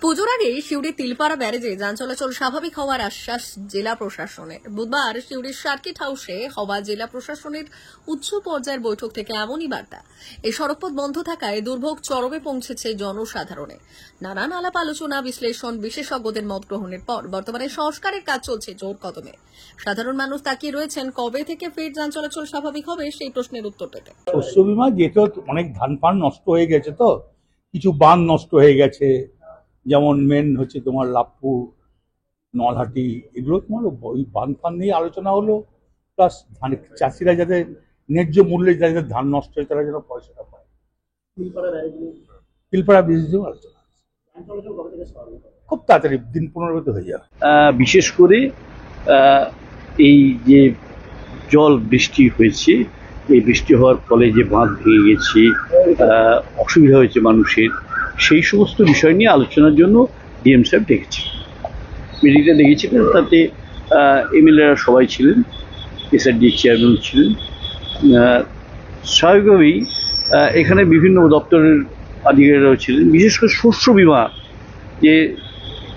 পুজোর আগে সিউড়ি তিলপাড়া ব্যারেজে যান চলাচল স্বাভাবিক হওয়ার আশ্বাস জেলা প্রশাসনের। বুধবার সিউড়ির সার্কিট হাউসে হওয়া জেলা প্রশাসনের উচ্চ পর্যায়ের বৈঠক থেকে এমনই বার্তা। এই সড়কপথ বন্ধ থাকায় দুর্ভোগ চরমে পৌঁছেছে জনসাধারণে। নানান আলাপ আলোচনা বিশ্লেষণ বিশেষজ্ঞদের মত গ্রহণের পর বর্তমানে সংস্কারের কাজ চলছে জোর কদমে। সাধারণ মানুষ তাকিয়ে রয়েছেন কবে থেকে ফের যান চলাচল স্বাভাবিক হবে সেই প্রশ্নের উত্তর পেতে। শস্য বীমা যেহেতু অনেক ধান ফান নষ্ট হয়ে গেছে, তো কিছু বাঁধ নষ্ট হয়ে গেছে, যেমন মেন হচ্ছে তোমার লাভপুর নলহাটি, এগুলো তোমার ওই বাঁধ ফান নিয়ে আলোচনা হলো। প্লাস ধান চাষিরা যাতে ন্যায্য মূল্যে যাদের ধান নষ্ট হয় তারা যেন পয়সাটা পায়। তিলপাড়া ব্রিজ দিয়েও আলোচনা খুব তাড়াতাড়ি দিন 15 হয়ে যাবে। বিশেষ করে এই যে জল বৃষ্টি হয়েছে, এই বৃষ্টি হওয়ার ফলে যে বাঁধ ভেঙে গেছে, অসুবিধা হয়েছে মানুষের, সেই সমস্ত বিষয় নিয়ে আলোচনার জন্য ডিএম সাহেব ডেকেছে, মিটিংটা ডেকেছিলেন। তাতে এমএলএরা সবাই ছিলেন, এসআরডি চেয়ারম্যান ছিলেন। স্বাভাবিকভাবেই এখানে বিভিন্ন দপ্তরের আধিকারিকরাও ছিলেন। বিশেষ করে শস্য বীমা, যে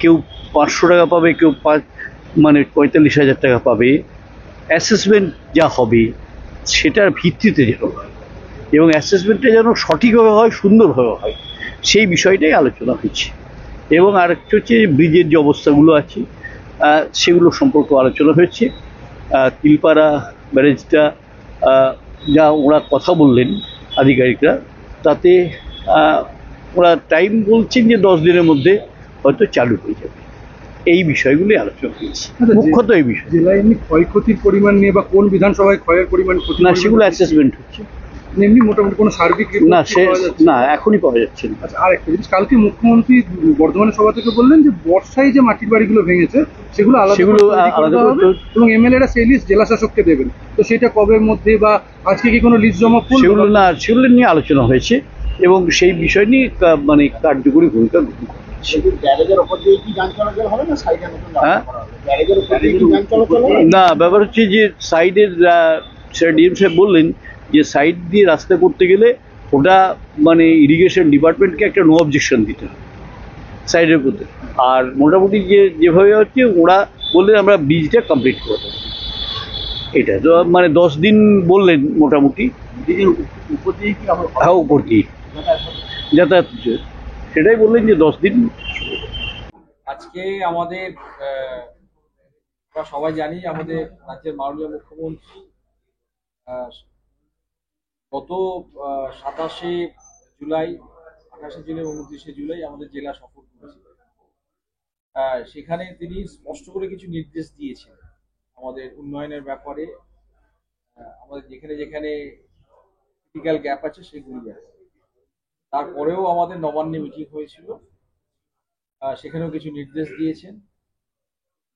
কেউ 500 টাকা পাবে, কেউ 45,000 টাকা পাবে, অ্যাসেসমেন্ট যা হবে সেটার ভিত্তিতে যেন হয় এবং অ্যাসেসমেন্টটা যেন সঠিকভাবে হয়, সুন্দরভাবে হয়, সেই বিষয়টাই আলোচনা হয়েছে। এবং আরেকটা হচ্ছে ব্রিজের যে অবস্থাগুলো আছে সেগুলো সম্পর্কে আলোচনা হয়েছে। তিলপাড়া ব্যারেজটা যা ওরা কথা বললেন আধিকারিকরা, তাতে ওরা টাইম বলছেন যে 10 দিনের মধ্যে হয়তো চালু হয়ে যাবে। এই বিষয়গুলি আলোচনা হয়েছে, মুখ্যত এই বিষয়। জেলায় এমনি ক্ষয়ক্ষতির পরিমাণ নিয়ে বা কোন বিধানসভায় ক্ষয়ের পরিমাণ না, সেগুলো অ্যাসেসমেন্ট হচ্ছে। এমনি মোটামুটি কোনো সার্বিক না, এখনই পাওয়া যাচ্ছে না। আচ্ছা, আর একটা জিনিস, কালকে মুখ্যমন্ত্রী বর্ধমানের সভা থেকে বললেন যে বর্ষায় যে মাটির বাড়িগুলো ভেঙেছে সেগুলো আলাদা এবং এমএলএরা সেই লিস্ট জেলা শাসককে দেবেন। তো সেটা কবের মধ্যে বা আজকে কি কোনো লিস্ট জমা করবে? সেগুলো নিয়ে আলোচনা হয়েছে এবং সেই বিষয় নিয়ে কার্যকরী ভূমিকা গ্রহণ করবে। না, ব্যাপার হচ্ছে যে সাইডের, ডিএম সাহেব বললেন যে সাইড দিয়ে রাস্তা করতে গেলে ওটা ইরিগেশন ডিপার্টমেন্টকে একটা নো অবজেকশন দিতে হবে সাইডের প্রতি। আর মোটামুটি যেভাবে হচ্ছে ওরা বললেন আমরা ব্রিজটা কমপ্লিট করে দেবো। এটা তো 10 দিন বললেন মোটামুটি। হ্যাঁ, উপর দিয়ে যাতায়াত, সেটাই বললেন যে 10 দিন। আজকে আমাদের আমরা সবাই জানি আমাদের রাজ্যের মাননীয় মুখ্যমন্ত্রী গত 27শে জুলাই, 28শে জুলাই, 29শে জুলাই আমাদের জেলা সফর করেছিলেন। সেখানে তিনি স্পষ্ট করে কিছু নির্দেশ দিয়েছেন আমাদের উন্নয়নের ব্যাপারে, আমাদের যেখানে যেখানে ক্রিটিক্যাল গ্যাপ আছে সেগুলি ব্যাপারে। তারপরেও আমাদের নবান্নে মিটিং হয়েছিল, সেখানেও কিছু নির্দেশ দিয়েছেন।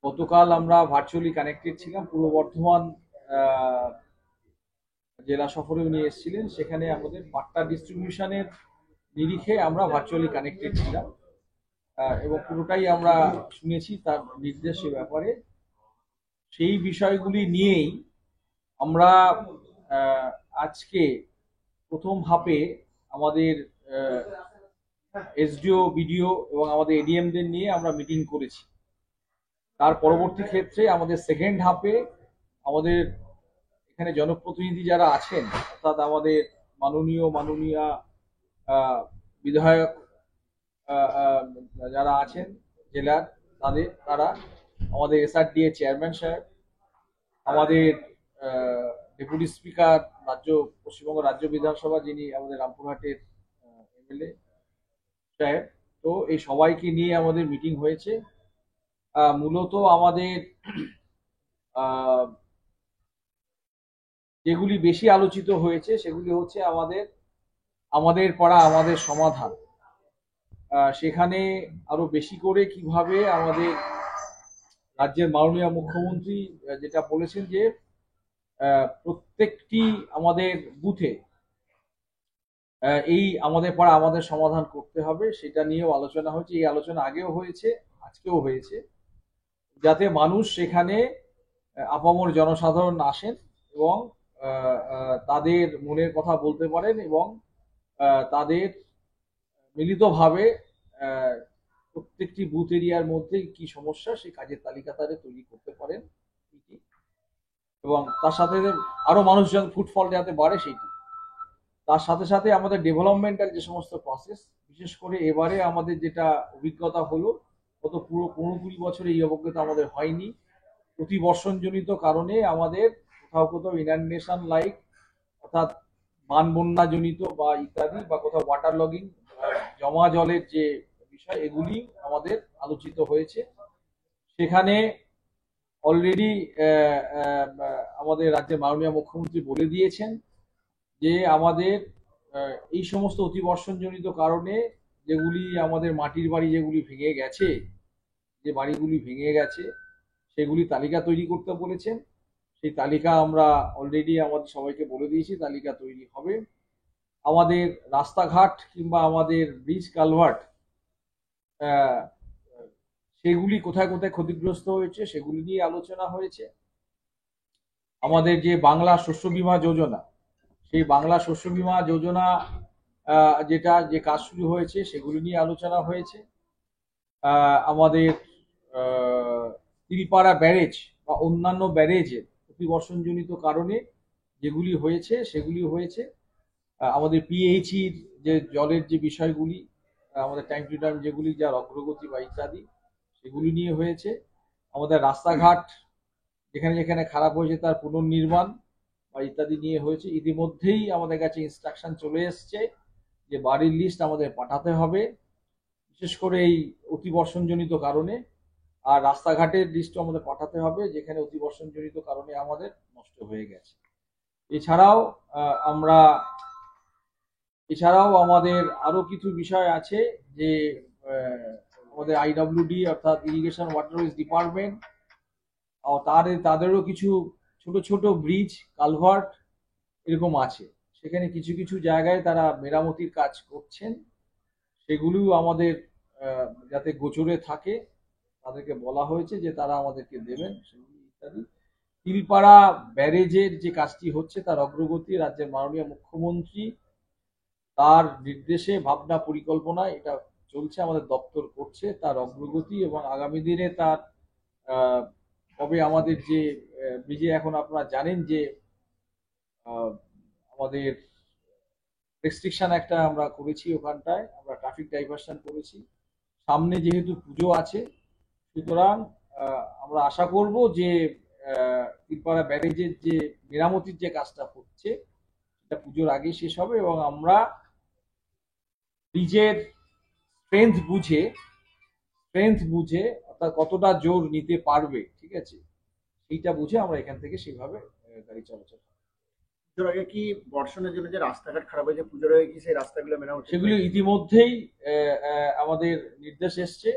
গতকাল আমরা ভার্চুয়ালি কানেক্টেড ছিলাম, পূর্ব বর্ধমান জেলা সফরে উনি এসেছিলেন, সেখানে আমাদের পাট্টা ডিস্ট্রিবিউশনের নিরিখে আমরা ভার্চুয়ালি কানেক্টেড ছিলাম এবং পুরোটাই আমরা শুনেছি তার নির্দেশের ব্যাপারে। সেই বিষয়গুলি নিয়েই আমরা আজকে প্রথম ধাপে আমাদের এসডিও, বিডিও এবং আমাদের এডিএমদের নিয়ে আমরা মিটিং করেছি। তার পরবর্তী ক্ষেত্রে আমাদের সেকেন্ড হাফে আমাদের এখানে জনপ্রতিনিধি যারা আছেন, অর্থাৎ আমাদের মাননীয় বিধায়ক যারা আছেন জেলার, তারা আমাদের এসআরডিএ চেয়ারম্যান সাহেব, আমাদের ডেপুটি স্পিকার পশ্চিমবঙ্গ রাজ্য বিধানসভা যিনি আমাদের রামপুরহাটের এমএলএ সাহেব, তো এই সবাইকে নিয়ে আমাদের মিটিং হয়েছে। মূলত আমাদের যেগুলি বেশি আলোচিত হয়েছে সেগুলি হচ্ছে আমাদের পাড়া আমাদের সমাধান। সেখানে আরো বেশি করে কিভাবে আমাদের রাজ্যের মাননীয় মুখ্যমন্ত্রী যেটা বলেছেন যে প্রত্যেকটি আমাদের বুথে এই আমাদের পাড়া আমাদের সমাধান করতে হবে, সেটা নিয়েও আলোচনা হয়েছে। এই আলোচনা আগেও হয়েছে, আজকেও হয়েছে, যাতে মানুষ সেখানে আপামর জনসাধারণ আসেন এবং তাদের মনের কথা বলতে পারেন এবং তাদের মিলিতভাবে প্রত্যেকটি বুথ এরিয়ার মধ্যে কি সমস্যা সেই কাজের তালিকা তারা তৈরি করতে পারেন এবং তার সাথে আরো মানুষজন ফুটফল যাতে বাড়ে সেইটি। তার সাথে সাথে আমাদের ডেভেলপমেন্টাল যে সমস্ত প্রসেস, বিশেষ করে এবারে আমাদের যেটা অভিজ্ঞতা হলো, গত পুরো 15-20 বছরে এই অভিজ্ঞতা আমাদের হয়নি। প্রতিবর্ষণজনিত কারণে আমাদের কোথাও কোথাও ইনান্ডেশন লাইক, অর্থাৎ বান বন্যা জনিত বা ইত্যাদি, বা কোথাও ওয়াটার লগিং, জমা জলের যে বিষয়, এগুলি আমাদের আলোচিত হয়েছে। সেখানে অলরেডি আমাদের রাজ্যের মাননীয় মুখ্যমন্ত্রী বলে দিয়েছেন যে আমাদের এই সমস্ত অতিবর্ষণজনিত কারণে যেগুলি আমাদের মাটির বাড়ি যেগুলি ভেঙে গেছে, যে বাড়িগুলি ভেঙে গেছে, সেগুলি তালিকা তৈরি করতে বলেছেন। সেই তালিকা আমরা অলরেডি আমাদের সবাইকে বলে দিয়েছি, তালিকা তৈরি হবে। আমাদের রাস্তাঘাট কিংবা আমাদের ব্রিজ কালভার্ট সেগুলি কোথায় কোথায় ক্ষতিগ্রস্ত হয়েছে সেগুলি নিয়ে আলোচনা হয়েছে। আমাদের যে বাংলা শস্য বীমা যোজনা, সেই বাংলা শস্য বীমা যোজনা যেটা যে কাজ শুরু হয়েছে সেগুলি নিয়ে আলোচনা হয়েছে। আমাদের তিলপাড়া ব্যারেজ বা অন্যান্য ব্যারেজের প্রতিবর্ষণজনিত কারণে যেগুলি হয়েছে সেগুলি হয়েছে। আমাদের পিএইচির যে জলের যে বিষয়গুলি, আমাদের টাইম টু টাইম যেগুলি যার অগ্রগতি বা ইত্যাদি, সেগুলি নিয়ে হয়েছে। আমাদের রাস্তাঘাট যেখানে যেখানে খারাপ হয়েছে তার পুনর্নির্মাণ বা ইত্যাদি নিয়ে হয়েছে। ইতিমধ্যেই আমাদের কাছে ইনস্ট্রাকশন চলে এসছে যে বাড়ির লিস্ট আমাদের পাঠাতে হবে, বিশেষ করে এই অতিবর্ষণজনিত কারণে। আর রাস্তাঘাটের লিস্টও আমাদের পাঠাতে হবে যেখানে অতিবর্ষণজনিত কারণে আমাদের নষ্ট হয়ে গেছে। এছাড়াও আমাদের আরো কিছু বিষয় আছে যে আমাদের আইডব্লিউডি অর্থাৎ ইরিগেশন ওয়াটারওয়েজ ডিপার্টমেন্ট, তাদেরও কিছু ছোট ছোট ব্রিজ কালভার্ট এরকম আছে, সেখানে কিছু কিছু জায়গায় তারা মেরামতির কাজ করছেন। সেগুলিও আমাদের যাতে গোচরে থাকে তাদেরকে বলা হয়েছে যে তারা আমাদেরকে দেবেন সেগুলি ইত্যাদি। তিলপাড়া ব্যারেজের যে কাজটি হচ্ছে তার অগ্রগতি রাজ্যের মাননীয় মুখ্যমন্ত্রী তার নির্দেশে, ভাবনা, পরিকল্পনা এটা চলছে, আমাদের দপ্তর করছে তার অগ্রগতি। এবং আগামী দিনে তার তবে আমাদের যে ব্রিজে এখন আপনারা জানেন যে আমাদের রেস্ট্রিকশন একটা আমরা করেছি, ওখানটায় আমরা ট্রাফিক ডাইভারশন করেছি। সামনে যেহেতু পুজো আছে, সুতরাং আমরা আশা করব যে তিলপাড়া ব্যারেজের যে মেরামতির যে কাজটা হচ্ছে সেটা পুজোর আগে শেষ হবে এবং আমরা ব্রিজের স্ট্রেংথ বুঝে অর্থাৎ কতটা জোর নিতে পারবে, ঠিক আছে, সেইটা বুঝে আমরা এখান থেকে সেভাবে গাড়ি চলাচল। পুজোর আগে কি বর্ষণের জন্য যে রাস্তাঘাট খারাপ হয়েছে পুজোর আগে কি সেই রাস্তাগুলো মেরামত? সেগুলো ইতিমধ্যেই আমাদের নির্দেশ এসছে।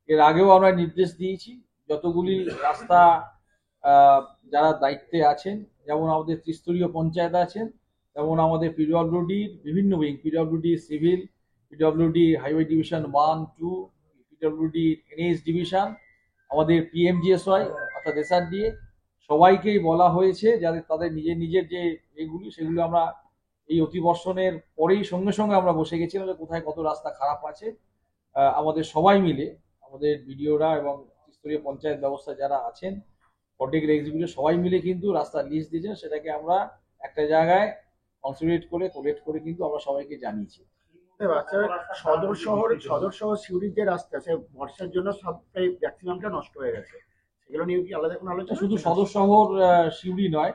এর আগেও আমরা নির্দেশ দিয়েছি যতগুলি রাস্তা যারা দায়িত্বে আছেন, যেমন আমাদের ত্রিস্তরীয় পঞ্চায়েত আছেন, যেমন আমাদের পিডব্লিউডির বিভিন্ন wing, PWD civil, PWD highway division 1-2, PWD NH division, আমাদের পিএমজিএসওয়াই অর্থাৎ এসআরডিএ, সবাইকেই বলা হয়েছে যাতে তাদের নিজের নিজের যে এগুলি সেগুলো আমরা এই অতিবর্ষণের পরেই সঙ্গে সঙ্গে আমরা বসে গেছিলাম যে কোথায় কত রাস্তা খারাপ আছে। আমাদের সবাই মিলে, আমাদের বিডিওরা এবং ত্রিস্তরীয় পঞ্চায়েত ব্যবস্থা যারা আছেন, পলিটিক্যাল এক্সিকিউটিভ সবাই মিলে কিন্তু রাস্তার লিস্ট দিয়েছেন, সেটাকে আমরা একটা জায়গায় কনসিডারেট করে কোলেক্ট করে কিন্তু আমরা সবাইকে জানিয়েছি। সদর শহর সিউড়ির যে রাস্তা আছে বর্ষার জন্য সবটাই ম্যাক্সিমামটা নষ্ট হয়ে গেছে, সেগুলো নিয়ে কি আলাদা কোনো আলোচনা? শুধু সদর শহর সিউড়ি নয়,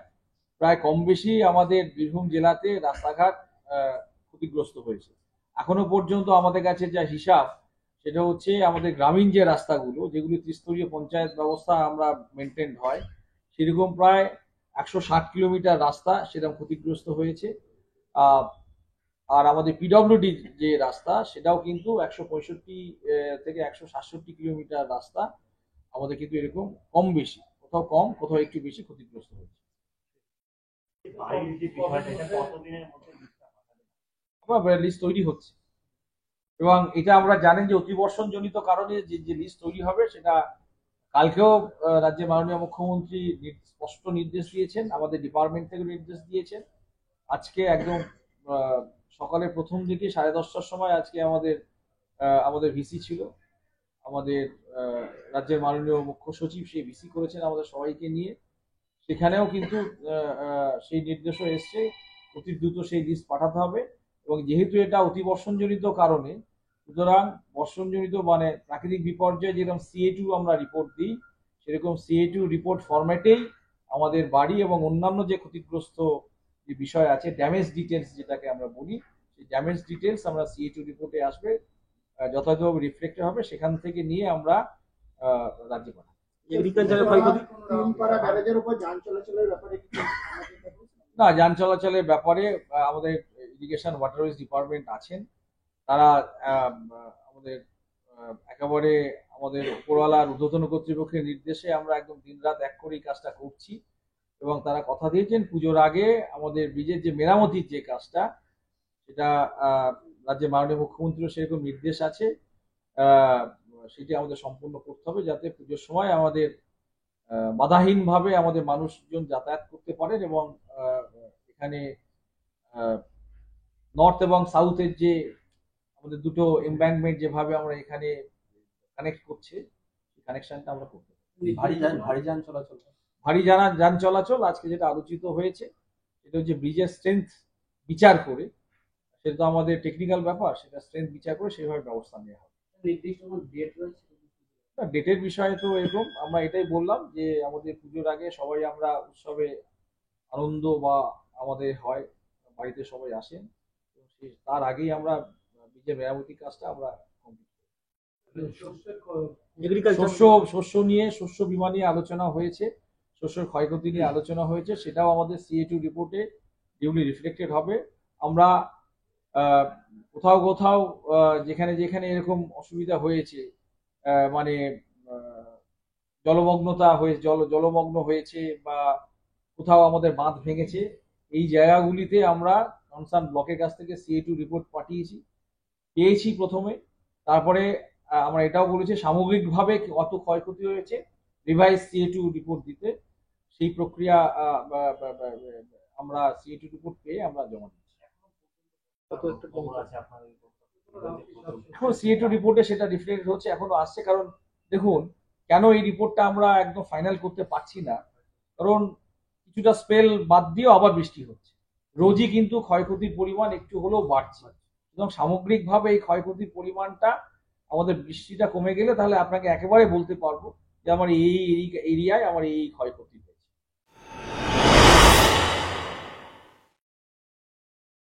প্রায় কম বেশি আমাদের বীরভূম জেলাতে রাস্তাঘাট ক্ষতিগ্রস্ত হয়েছে। এখনো পর্যন্ত আমাদের কাছে যা হিসাব সেটা হচ্ছে আমাদের গ্রামীণ যে রাস্তাগুলো যেগুলি ত্রিস্তরীয় পঞ্চায়েত ব্যবস্থা আমরা মেনটেন হয়, সেরকম প্রায় 160 কিলোমিটার রাস্তা সেরকম ক্ষতিগ্রস্ত হয়েছে। আর আমাদের পিডব্লিউডি যে রাস্তা সেটাও কিন্তু 165 থেকে 167 কিলোমিটার রাস্তা আমাদের কিন্তু এরকম কম বেশি, কোথাও কম কোথাও একটু বেশি ক্ষতিগ্রস্ত হয়েছে। আমরা লিস্ট তৈরি হচ্ছে এবং এটা আমরা জানেন যে অতিবর্ষণ জনিত কারণে যে লিস্ট তৈরি হবে সেটা কালকেও রাজ্যের মাননীয় মুখ্যমন্ত্রী স্পষ্ট নির্দেশ দিয়েছেন, আমাদের ডিপার্টমেন্ট থেকে নির্দেশ দিয়েছেন। আজকে একদম সকালে প্রথম দিকে 10:30টার সময় আজকে আমাদের ভিসি ছিল, আমাদের রাজ্যের মাননীয় মুখ্য সচিব সেই ভিসি করেছেন আমাদের সবাইকে নিয়ে। সেখানেও কিন্তু সেই নির্দেশও এসছে, অতি দ্রুত সেই লিস্ট পাঠাতে হবে। এবং যেহেতু এটা অতিবর্ষণজনিত কারণে, সুতরাং বর্ষণজনিত মানে প্রাকৃতিক বিপর্যয়ে যেরকম CA2 আমরা রিপোর্ট দিই, সেরকম CA2 রিপোর্ট ফরম্যাটেই আমাদের বাড়ি এবং অন্যান্য যে ক্ষতিগ্রস্ত যে বিষয় আছে, ড্যামেজ ডিটেলস যেটাকে আমরা বলি, সেই ড্যামেজ ডিটেলস আমরা CA2 রিপোর্টে আসবে, যথাযথভাবে রিফ্লেক্ট হবে, সেখান থেকে নিয়ে আমরা রাজ্যে পাঠাবো। এগ্রিকালচারের ক্ষয়ক্ষতি তিনপাড়া ব্যারেজের উপর যান চলাচলের ব্যাপারে কি না, যান চলাচলের ব্যাপারে আমাদের ইরিগেশন ওয়াটারওয়েজ ডিপার্টমেন্ট আছেন, তারা আমাদের একেবারে আমাদের উপরওয়ালার ঊর্ধ্বতন কর্তৃপক্ষের নির্দেশে আমরা একদম দিনরাত এক করেই কাজটা করছি। এবং তারা কথা দিয়েছেন পুজোর আগে আমাদের ব্রিজের যে মেরামতির যে কাজটা, সেটা রাজ্যের মাননীয় মুখ্যমন্ত্রীর সেরকম নির্দেশ আছে, সেটি আমাদের সম্পূর্ণ করতে হবে, যাতে পুজোর সময় আমাদের বাধাহীনভাবে আমাদের মানুষজন যাতায়াত করতে পারেন। এবং এখানে নর্থ এবং সাউথের যে আমাদের দুটো এমব্যাঙ্কমেন্ট যেভাবে আমরা এখানে কানেক্ট করছে, সেই কানেকশনটা আমরা করতে পারি। ভারী যান চলাচল আজকে যেটা আলোচিত হয়েছে, সেটা হচ্ছে ব্রিজের স্ট্রেংথ বিচার করে, সেটা তো আমাদের টেকনিক্যাল ব্যাপার, সেটা স্ট্রেংথ বিচার করে সেভাবে ব্যবস্থা নেওয়া হবে। ডেটের বিষয়ে তো এরকম আমরা এটাই বললাম যে আমাদের পুজোর আগে সবাই আমরা উৎসবে আনন্দ বা আমাদের হয়, বাড়িতে সবাই আসেন, তার আগেই আমরা ব্রিজের মেরামতি কাজটা আমরা কমপ্লিট করি। শস্য বীমা নিয়ে আলোচনা হয়েছে, শস্যের ক্ষয়ক্ষতি নিয়ে আলোচনা হয়েছে, সেটাও আমাদের CA2 রিপোর্টে ডিউলি রিফ্লেক্টেড হবে। আমরা কোথাও যেখানে যেখানে এরকম অসুবিধা হয়েছে, মানে জলমগ্ন হয়েছে বা কোথাও আমাদের বাঁধ ভেঙেছে, এই জায়গাগুলিতে আমরা কনসার্ন ব্লকের কাছ থেকে CA2 রিপোর্ট পেয়েছি প্রথমে। তারপরে আমরা এটাও বলেছি সামগ্রিকভাবে কত ক্ষয়ক্ষতি হয়েছে রিভাইজ CA2 রিপোর্ট দিতে, সেই প্রক্রিয়া আমরা CA2 রিপোর্ট পেয়ে আমরা জমা দিচ্ছি। এখন CA2 রিপোর্টে সেটা রিফ্লেক্ট হচ্ছে, এখনো আসছে। কারণ দেখুন, কেন এই রিপোর্টটা আমরা একদম ফাইনাল করতে পারছি না, কারণ কিছুটা স্পেল বাদ দিয়েও আবার বৃষ্টি হচ্ছে, রোজই কিন্তু ক্ষয়ক্ষতির পরিমাণ একটু হলেও বাড়ছে। এবং সামগ্রিকভাবে এই ক্ষয়ক্ষতির পরিমাণটা আমাদের বৃষ্টিটা কমে গেলে তাহলে আপনাকে একেবারে বলতে পারবো যে আমার এই এরিয়ায় আমার এই ক্ষয়ক্ষতি